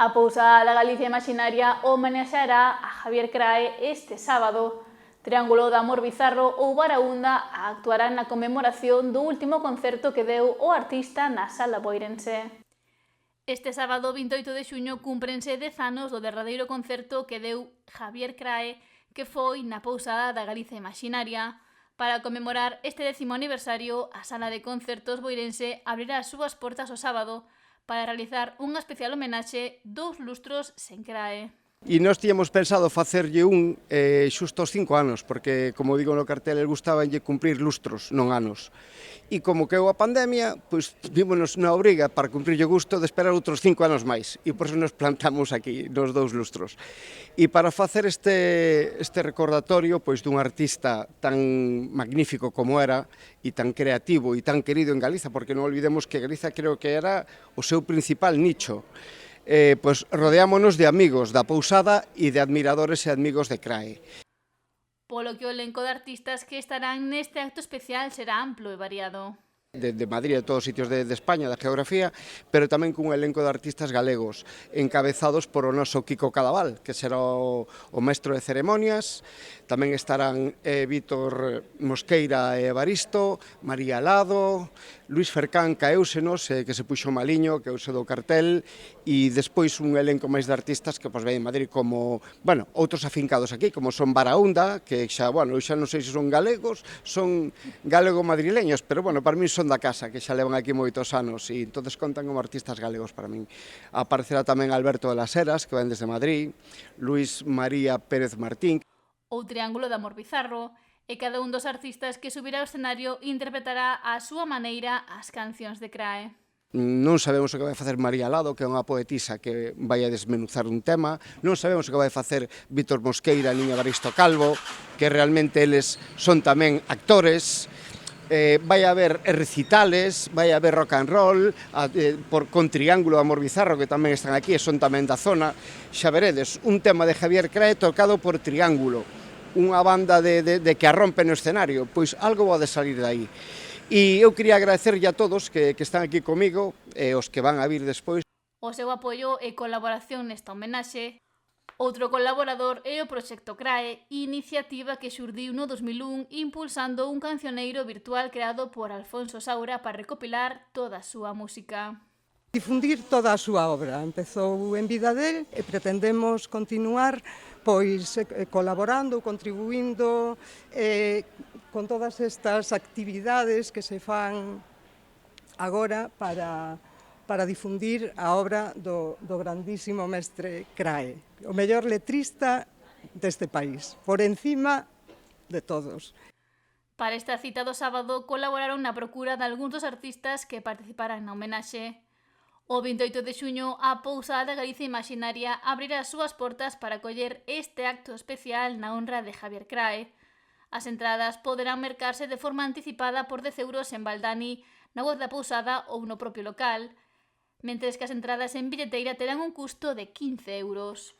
A Pousada da Galicia Imaxinaria homenaxeará a Javier Crae este sábado. Triángulo de Amor Bizarro ou Baraúnda actuarán na conmemoración do último concerto que deu o artista na Sala Boirense. Este sábado 28 de xuño cúmprense 10 anos do derradeiro concerto que deu Javier Crae, que foi na Pousada da Galicia Imaxinaria. Para conmemorar este 10º aniversario, a Sala de Concertos Boirense abrirá as súas portas o sábado para realizar unha especial homenaxe 2 lustros sen Crae. E nós tíamos pensado facerlle xusto aos 5 anos, porque, como digo no cartel, el gustabanlle cumprir lustros, non anos. E como queu a pandemia, pois vímonos na obriga para cumprirlle gusto de esperar outros 5 anos máis. E por eso nos plantamos aquí nos 2 lustros. E para facer este recordatorio pois dun artista tan magnífico como era, e tan creativo e tan querido en Galiza, porque non olvidemos que Galiza creo que era o seu principal nicho. Pois rodeámonos de amigos da Pousada e de admiradores e amigos de Crae. Polo que o elenco de artistas que estarán neste acto especial será amplo e variado. De Madrid, de todos os sitios de España, da geografía, pero tamén cun elenco de artistas galegos, encabezados por o noso Kiko Cadaval, que será o mestre de ceremonias. Tamén estarán Víctor Mosqueira e Evaristo, María Lado, Luis Fercán caéusenos, que se puxo maliño, caeuse do cartel, e despois un elenco máis de artistas que ven en Madrid como, outros afincados aquí, como son Baraúnda, que xa non sei se son galegos, son galego-madrileños, pero para mí son da casa, que xa levan aquí moitos anos, e entonces contan como artistas galegos para min. Aparecerá tamén Alberto de las Heras, que ven desde Madrid, Luis María Pérez Martín. O Triángulo de Amor Bizarro, e cada un dos artistas que subirá ao escenario interpretará á súa maneira as cancións de Crae. Non sabemos o que vai facer María Lado, que é unha poetisa que vai a desmenuzar un tema. Non sabemos o que vai facer Víctor Mosqueira, Niño Evaristo Calvo, que realmente eles son tamén actores. Vai haber recitales, vai haber rock and roll, con Triángulo de Amor Bizarro, que tamén están aquí e son tamén da zona. Xa veredes, un tema de Javier Crae tocado por Triángulo, unha banda de que arrompe no escenario, pois algo vai de salir de aí. E eu quería agradecerlle a todos que están aquí comigo e os que van a vir despois. O seu apoio e colaboración nesta homenaxe. Outro colaborador é o Proxecto Crae, iniciativa que xurdiu no 2001 impulsando un cancioneiro virtual creado por Alfonso Saura para recopilar toda a súa música. Difundir toda a súa obra. Empezou en vida del e pretendemos continuar colaborando, contribuindo con todas estas actividades que se fan agora para difundir a obra do grandísimo mestre Crae, o mellor letrista deste país, por encima de todos. Para esta cita do sábado colaboraron na procura de algúns dos artistas que participarán na homenaxe. O 28 de xuño, a Pousada da Galicia Imaxinaria abrirá as súas portas para acoller este acto especial na honra de Javier Crae. As entradas poderán mercarse de forma anticipada por 10 euros en Baldani, na web da Pousada ou no propio local, mentres que as entradas en billeteira terán un custo de 15 euros.